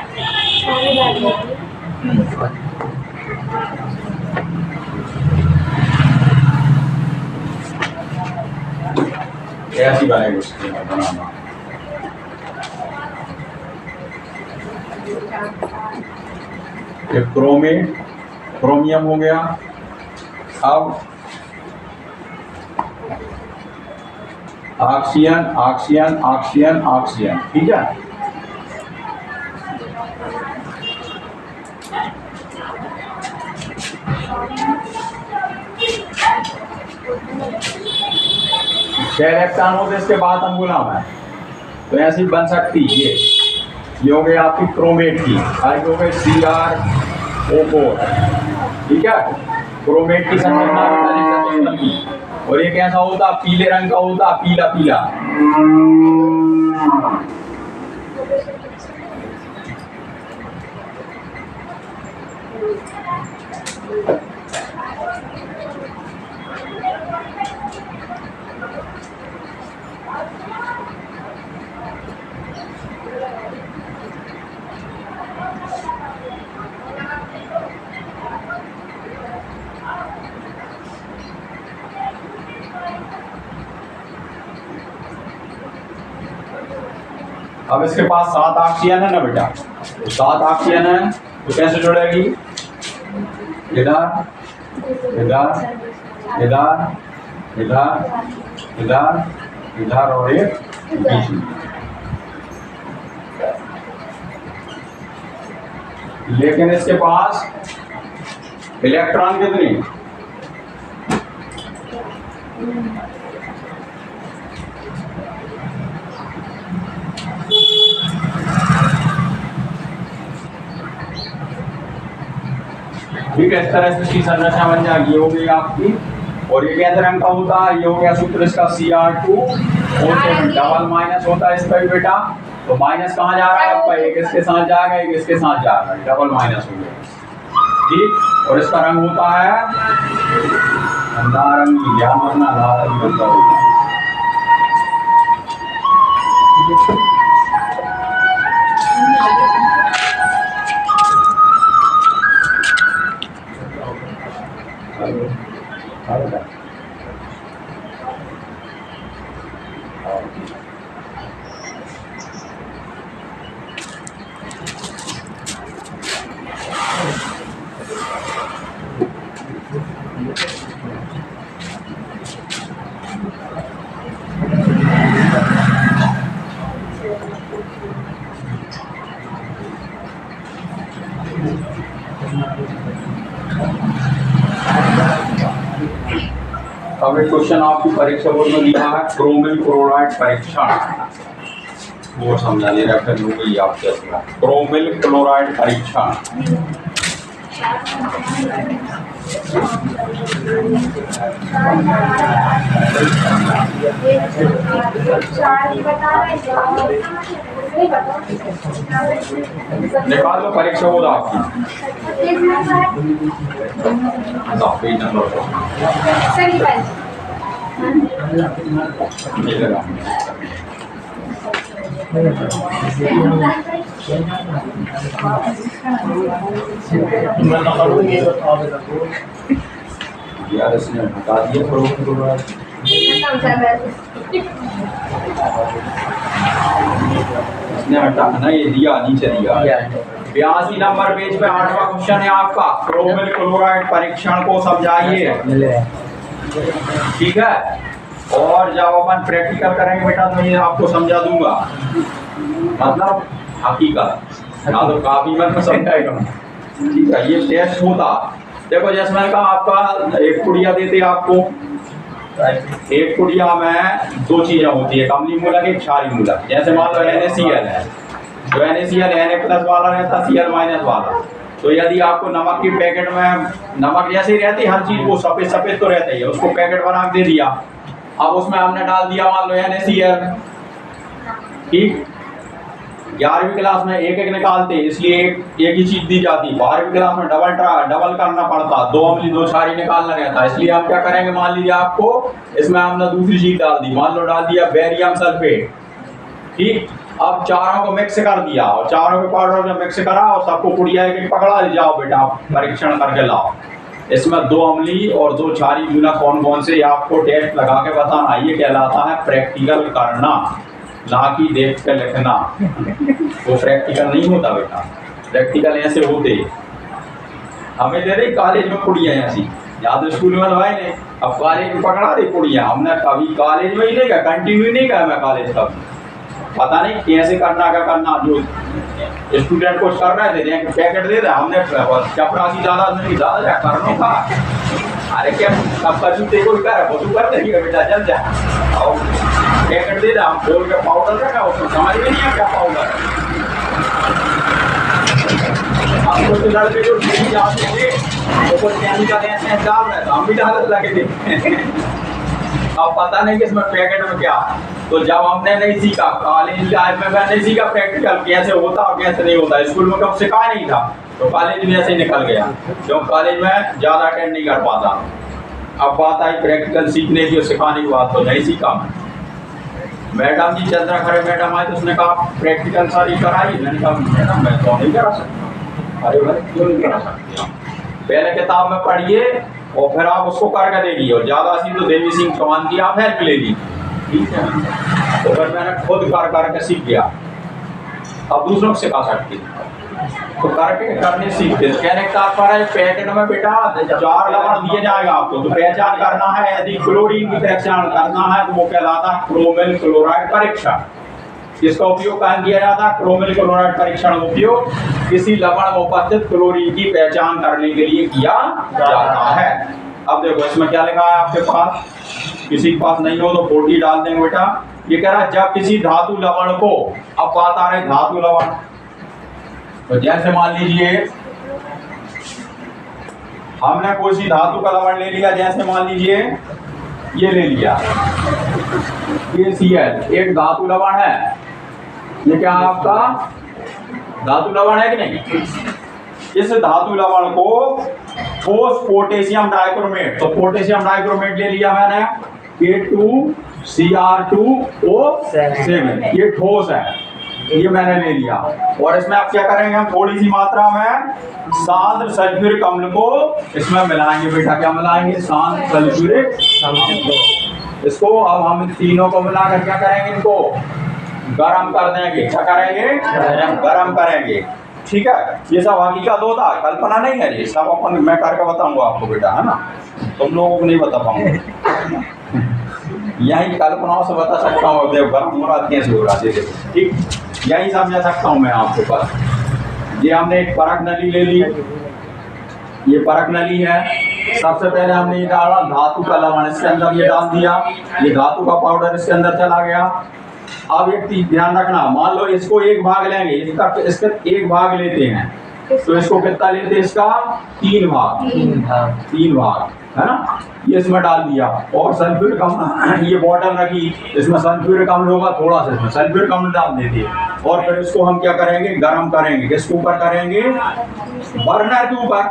S1: ऐसी बनेगी उसकी बनाना। ये क्रोमियम हो गया। अब ऑक्सीजन ऑक्सीजन ऑक्सीजन ऑक्सीजन, ठीक है। छह इलेक्ट्रॉन होते इसके बाद अंगुलम है, तो ऐसी बन सकती ये हो गई आपकी क्रोमेट की। आज हो गई CrO4, ठीक है। क्रोमेट की संरचना की। और ये कैसा होता? पीले रंग का होता, पीला पीला। अब इसके पास 7 ऑक्सीजन है ना बेटा, तो 7 ऑक्सीजन है तो कैसे जुड़ेगी? इधर इधर इधर इधर इधर इधर और एक बीच में। लेकिन इसके पास इलेक्ट्रॉन कितने? ठीक है, इस तरह से इसकी संरचना बन जाएगी। ये हो गई आपकी। और ये कैसे रंग का होता है? ये हो गया सूत्र इसका Cr2 डबल माइनस होता है इसका भी बेटा। तो माइनस कहाँ जा रहा है आपका? एक इसके साथ जाएगा, एक इसके साथ जा रहा है, डबल माइनस हो गया, ठीक। और इसका रंग होता है नारंगी। ध्यान रखना, नारंगी रंग का होता है। अब एक क्वेश्चन आपकी परीक्षा बोर्ड में दिया है, क्रोमिल क्लोराइड परीक्षण। वो समझा नहीं रहा फिर आप कैसे? क्रोमिल क्लोराइड परीक्षण। निकाल दो परीक्षा बोर्ड आपकी। पेज नंबर यार इसने हटा दिया थोड़ा इसने हटा ना, ये दिया नीचे दिया। 82 नंबर पेज पे 8वां क्वेश्चन है आपका, क्रोमिल क्लोराइड परीक्षण को समझाइए। ठीक है, और जब अपन प्रैक्टिकल करेंगे बेटा तो ये आपको समझा दूंगा, मतलब हकीकत ना तो काफी मन में समझाएगा। ठीक है, ये टेस्ट होता। देखो जैसे मैंने कहा आपका एक पुड़िया देते आपको, एक पुड़िया में दो चीजें होती है, अम्लीय मूलक एक क्षारीय मूलक। जैसे मान लो NaCl है, तो NaCl Na+ वाला रहता, Cl- वाला। तो यदि आपको नमक की पैकेट में, नमक जैसे ही रहती हर चीज को सफेद सफेद तो रहता ही है, उसको पैकेट बना के दे दिया, अब उसमें हमने डाल दिया मान लो NaCl। ठीक, 11वीं क्लास में एक एक निकालते, इसलिए एक ही चीज दी जाती। 12वीं क्लास में डबल करना पड़ता, 2 अम्लीय 2 क्षारीय निकालना रहता। इसलिए हम क्या करेंगे, मान लीजिए आपको इसमें हमने दूसरी चीज डाल दी, मान लो डाल दिया बेरियम सल्फेट। ठीक, अब चारों को मिक्स कर दिया और चारों के पाउडर में मिक्स करा और सबको पुड़िया एक पकड़ा ले जाओ बेटा, परीक्षण करके लाओ। इसमें 2 अम्लीय और 2 क्षारीय मूलक कौन कौन से, आपको टेस्ट लगा के बताना। ये कहलाता है प्रैक्टिकल करना, ना कि देख कर लिखना। वो प्रैक्टिकल नहीं होता बेटा, प्रैक्टिकल ऐसे होते हमें दे रही कॉलेज में पुड़िया ऐसी, या तो स्कूल में भाई ने, अब कॉलेज में पकड़ा दे पुड़िया। हमने कभी कॉलेज में ही नहीं गया, कंटिन्यू नहीं गया मैं कॉलेज का, पता नहीं कैसे करना क्या करना। जो स्टूडेंट को कर रहे थे पैकेट दे रहे, हमने चपरासी ज्यादा नहीं ज्यादा करना था। अरे क्या सबका जूते को कर वो तू कर देगी बेटा, चल जा और पैकेट दे रहा, हम खोल के पाउडर रखा, उसको समझ में नहीं है क्या पाउडर है। आपको तो लड़के जो जाते थे वो कोई केमिकल ऐसे डाल रहे थे, हम भी डालने लगे थे। अब पता नहीं कि इसमें पैकेट में क्या। तो जब हमने नहीं सीखा कॉलेज लाइफ में, मैं नहीं सीखा प्रैक्टिकल कैसे होता और कैसे नहीं होता, स्कूल में कब सिखाया नहीं था, तो कॉलेज में ऐसे ही निकल गया, क्यों कॉलेज में ज़्यादा अटेंड नहीं कर पाता। अब बात आई प्रैक्टिकल सीखने की और सिखाने की बात, तो नहीं सीखा। मैडम जी चंद्रा खरे मैडम आए तो उसने कहा प्रैक्टिकल सारी कराई। मैंने कहा मैडम मैं तो नहीं करा सकता। अरे भाई क्यों नहीं करा सकते, पहले किताब में पढ़िए और फिर आप उसको करके देगी, और ज़्यादा सी तो देवी सिंह चौहान की आप हेल्प ले ली। ठीक है, तो फिर मैंने खुद कर करके सीख गया, अब दूसरों को सिखा सकती, तो करके करने सीखते। कहने का तात्पर्य पैकेट में बेटा 4 लवण दिए जाएगा आपको, तो पहचान करना है। यदि क्लोरीन की पहचान करना है तो वो कहलाता है क्रोमिल क्लोराइड परीक्षण। इसका उपयोग कहाँ किया जाता है, क्रोमिल क्लोराइड परीक्षण उपयोग किसी लवण में उपस्थित क्लोरीन की पहचान करने के लिए किया जाता है। अब देखो इसमें क्या लिखा है आपके पास, किसी के पास नहीं हो तो 40 डाल देंगे बेटा। ये कह रहा है जब किसी धातु लवण को, अब बात आ रही धातु लवण, तो जैसे मान लीजिए हमने कोई सी धातु का लवण ले लिया, जैसे मान लीजिए ये ले लिया, ये Cl एक धातु लवण है। ये क्या है आपका धातु लवण है कि नहीं। इस धातु लवण को ठोस पोटेशियम डाइक्रोमेट, तो पोटेशियम डाइक्रोमेट ले लिया मैंने K2Cr2O7, ये ठोस है, ये मैंने ले लिया। और इसमें आप क्या करेंगे, हम थोड़ी सी मात्रा में सांद्र सल्फ्यूरिक अम्ल को इसमें मिलाएंगे बेटा। क्या मिलाएंगे, सांद्र सल्फ्यूरिक अम्ल। इसको अब हम तीनों को मिलाकर क्या करेंगे, इनको गरम कर देंगे। क्या करेंगे, गरम करेंगे। ठीक है, ये सब हकीकत होता है, कल्पना नहीं है, ये सब अपन मैं करके बताऊंगा आपको बेटा, है ना, तुम लोगों को नहीं बता पाऊंगा। यही कल्पनाओं से बता सकता हूँ गरम हो रहा कैसे हो रहा है, ठीक, यही समझा सकता हूँ मैं आपके पास। ये हमने एक परख नली ले ली, ये परख नली है। सबसे पहले हमने ये डाला धातु का लवण, इसके अंदर ये डाल दिया, ये धातु का पाउडर इसके अंदर चला गया। अब एक चीज ध्यान रखना, मान लो इसको एक भाग लेंगे, इसका एक भाग लेते हैं, तो इसको कितना लेते हैं, इसका 3 भाग, 3 भाग, है ना। ये इसमें डाल दिया और सल्फ्यूरिक अम्ल, ये बॉटल रखी, इसमें सल्फ्यूरिक अम्ल होगा थोड़ा सा, इसमें सल्फ्यूरिक अम्ल डाल देते और फिर इसको हम क्या करेंगे, गर्म करेंगे। किसके ऊपर करेंगे, बर्नर के ऊपर।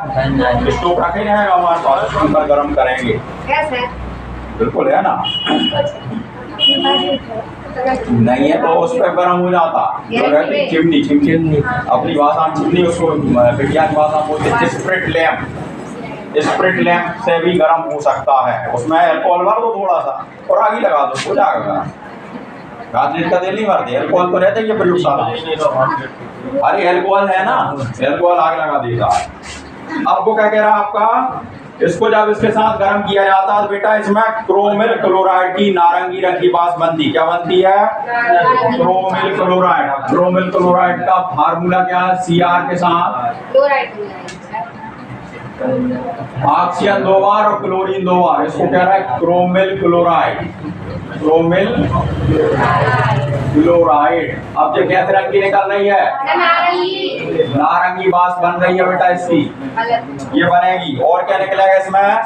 S1: स्टोव रखे हैं हमारे पास, उन पर गर्म करेंगे। बिल्कुल है ना। नहीं है तो उस पर गर्म हो जाता। जो रहती चिमनी, चिमनी अपनी भाषा में चिमनी, उसको विज्ञान भाषा में बोलते हैं स्प्रिट लैम्प। स्प्रिट लैम्प से भी गर्म हो सकता है। उसमें अल्कोहल भर दो थोड़ा सा और आग ही लगा दो, हो जाएगा। घास का तेल नहीं भरते, अल्कोहल तो रहता है प्रयोगशाला। अरे अल्कोहल है ना, अल्कोहल आग लगा देगा। आपको क्या कह रहा है आपका, इसको जब इसके साथ गर्म किया जाता है तो बेटा इसमें क्रोमिल क्लोराइड की नारंगी रंग की बास बनती। क्या बनती है? Chromyl chloride. क्रोमिल क्लोराइड का फार्मूला क्या है? Cr के साथ ऑक्सीजन 2 बार और क्लोरीन 2 बार। इसको कह रहा है क्रोमिल क्लोराइड। Chromyl chloride. अब जो गैस रंग की निकल रही है, नारंगी बास बन रही है बेटा इसकी, ये बनेगी। और क्या निकलेगा इसमें?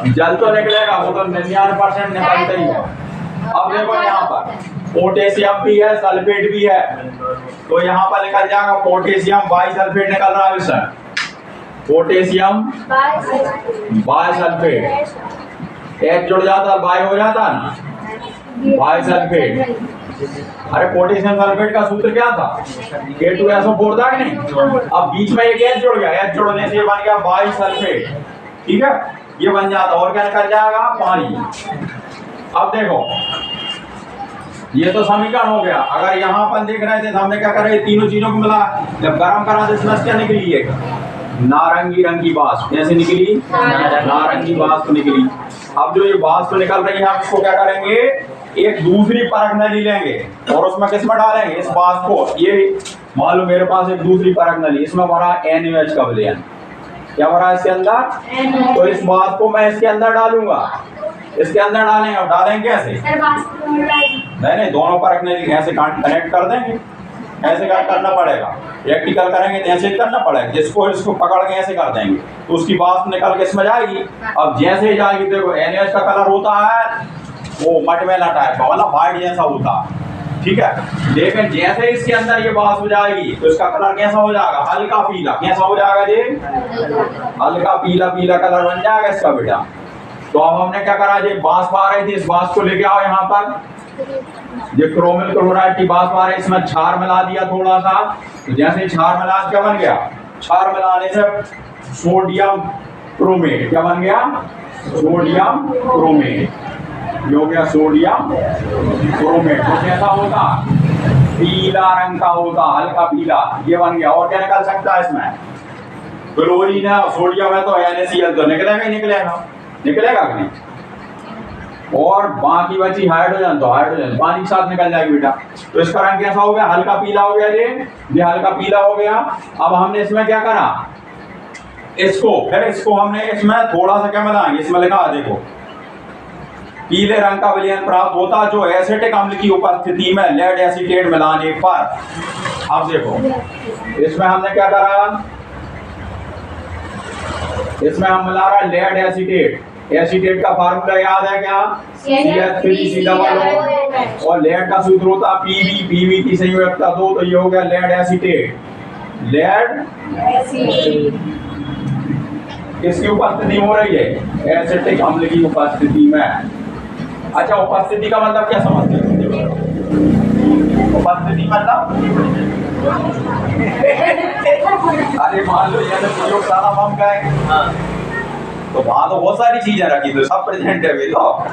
S1: जल तो निकलेगा, वो तो 99% निकलता ही है। अब देखो यहाँ पर पोटेशियम भी है, सल्फेट भी है, तो यहाँ पर निकल जाएगा पोटेशियम बाई सल्फेट निकल रहा है इसमें। पोटेशियम बाई सल्फेट, H जुड़ जाता बाई हो जाता ना, बाई सल्फेट। अरे पोटेशियम सल्फेट का सूत्र क्या था? K2SO4 था कि नहीं? अब बीच में एक H जुड़ गया, H जुड़ने से ये बन गया बाई सल्फेट। ठीक है, ये बन जाता। और क्या निकल जाएगा? पानी। अब देखो ये तो समीकरण हो गया। अगर यहाँ पर देख रहे थे तो हमने क्या करा, तीनों चीजों को मिला, जब गर्म करा तो इसमें क्या निकली है? नारंगी रंग की बास। कैसे निकली? नारंगी बास तो निकली। अब जो ये बास तो निकल रही है, हम इसको क्या करेंगे, एक दूसरी परख नली लेंगे और उसमें किसमें डालेंगे इस बास को। ये मान लो मेरे पास एक दूसरी परख नली, इसमें भरा NaOH का विलयन। क्या भरा इसके अंदर? तो इस बास को मैं इसके अंदर डालूंगा, इसके अंदर डालेंगे। और डालेंगे कैसे? नहीं, दोनों परख नली ऐसे कनेक्ट कर देंगे। ऐसे करना पड़ेगा, प्रैक्टिकल करेंगे तो ऐसे करना पड़ेगा। जिसको इसको पकड़ के ऐसे कर देंगे तो उसकी बात निकल के इसमें जाएगी। अब जैसे ही जाएगी, देखो NaOH का कलर होता है वो मटमैला टाइप का, मतलब व्हाइट जैसा होता है। ठीक है, लेकिन जैसे इसके अंदर ये बात हो जाएगी तो इसका कलर कैसा हो जाएगा? हल्का पीला। कैसा हो जाएगा जी? हल्का पीला, पीला कलर बन जाएगा इसका बेटा। तो अब हमने क्या करा, ये बांस पा रही थी, इस बांस को लेके आओ यहाँ पर। ये क्रोमिल क्लोराइड की बात पा रहे, इसमें क्षार मिला दिया थोड़ा सा। तो जैसे क्षार मिला, क्या बन गया? क्षार मिलाने से सोडियम क्रोमेट। क्या बन गया? Sodium chromate. ये हो गया सोडियम क्रोमेट। तो कैसा होता? पीला रंग का होता, हल्का पीला। ये बन गया। और क्या निकल सकता है इसमें? क्लोरीन है, सोडियम है, तो NaCl तो निकलेगा ही निकलेगा, निकलेगा कि नहीं? और बाकी बची हाइड्रोजन, तो हाइड्रोजन पानी के साथ निकल जाएगी बेटा। तो इसका रंग कैसा हो गया? हल्का पीला हो गया। ये हल्का पीला हो गया। अब हमने इसमें क्या करा, इसको हमने इसमें थोड़ा सा क्या मिलाएंगे, इसमें लिखा देखो, पीले रंग का विलयन प्राप्त होता जो एसिटिक अम्ल की उपस्थिति में लेड एसीटेट मिलाने पर। अब देखो इसमें हमने क्या करा, इसमें हम मिला रहा है लेड एसीटेट। एसीटेट का फार्मूला याद है क्या? CH3COO। और लेड का सूत्र होता PV की संयोजकता 2, तो ये हो गया लेड एसीटेट। लेड किसकी उपस्थिति हो रही है? एसिटिक अम्ल की उपस्थिति में। अच्छा, उपस्थिति का मतलब क्या समझते हैं? उपस्थिति मतलब अरे मान लो ये प्रयोगशाला हम गए तो वहां तो बहुत सारी चीजें रखी, तो सब प्रेजेंट है। तो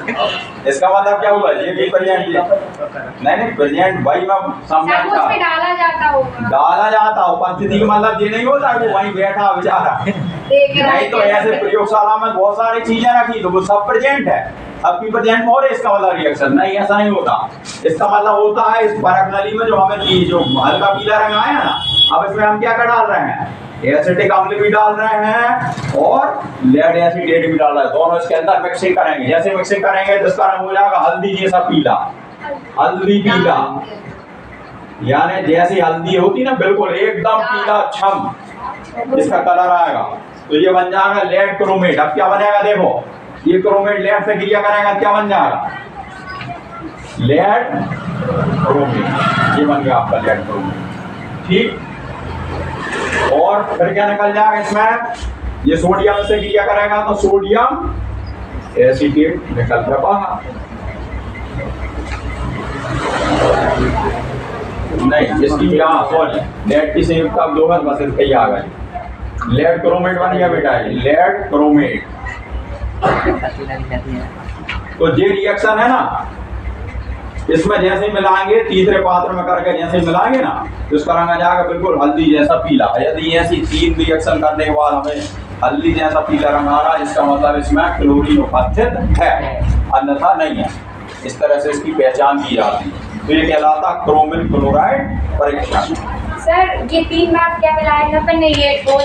S1: इसका मतलब क्या हुआ? ये भी प्रेजेंट है। नहीं, प्रेजेंट भाई में डाला जाता। उपस्थिति का मतलब ये नहीं होता कि वो वहीं बैठा बेचारा। नहीं तो ऐसे प्रयोगशाला में बहुत सारी चीजें रखी तो वो सब प्रेजेंट है, सबकी प्रेजेंट में हो रही, इसका मतलब रिएक्शन नहीं, ऐसा नहीं होता। इसका मतलब होता है इस परख नली में जो हमें जो हल्का पीला रंग आया ना, अब इसमें हम क्या डाल रहे हैं? एसिटिक अम्ल भी डाल रहे हैं और लेड एसीटेट भी डाल रहे हैं। दोनों इसके अंदर मिक्सिंग करेंगे। जैसे मिक्सिंग करेंगे तो इसका रंग हो जाएगा हल्दी जैसा पीला, हल्दी पीला। यानी जैसी हल्दी होती ना, बिल्कुल एकदम पीला छम इसका कलर आएगा। तो ये बन जाएगा लेड क्रोमेट। अब क्या बनेगा देखो, ये क्रोमेट लेड से क्रिया करेगा, क्या बन जाएगा? Lead chromate. ये बन गया आपका लेड क्रोमेट। ठीक, और फिर क्या निकल जाएगा इसमें? ये सोडियम से क्रिया करेगा तो सोडियम एसीटेट निकल के बाहर। नहीं, इसकी यहाँ सॉरी लेड की संयुक्त अब 2 है, बस इसके ही आ गए। लेड क्रोमेट बन गया बेटा, लेड क्रोमेट। तो ये रिएक्शन है ना, इसमें जैसे ही मिलाएंगे तीसरे पात्र में करके जैसे ही मिलाएंगे ना, तो इसका रंग आ जाएगा बिल्कुल हल्दी जैसा पीला। यदि ऐसी 3 रिएक्शन करने के बाद हमें हल्दी जैसा पीला रंग आ रहा है, इसका मतलब इसमें क्लोरीन उपस्थित है, अन्यथा नहीं है। इस तरह से इसकी पहचान की जाती है। तो ये कहलाता क्रोमिल क्लोराइड परीक्षण।
S2: सर ये 3 बार क्या मिलाएगा? नहीं, ये 2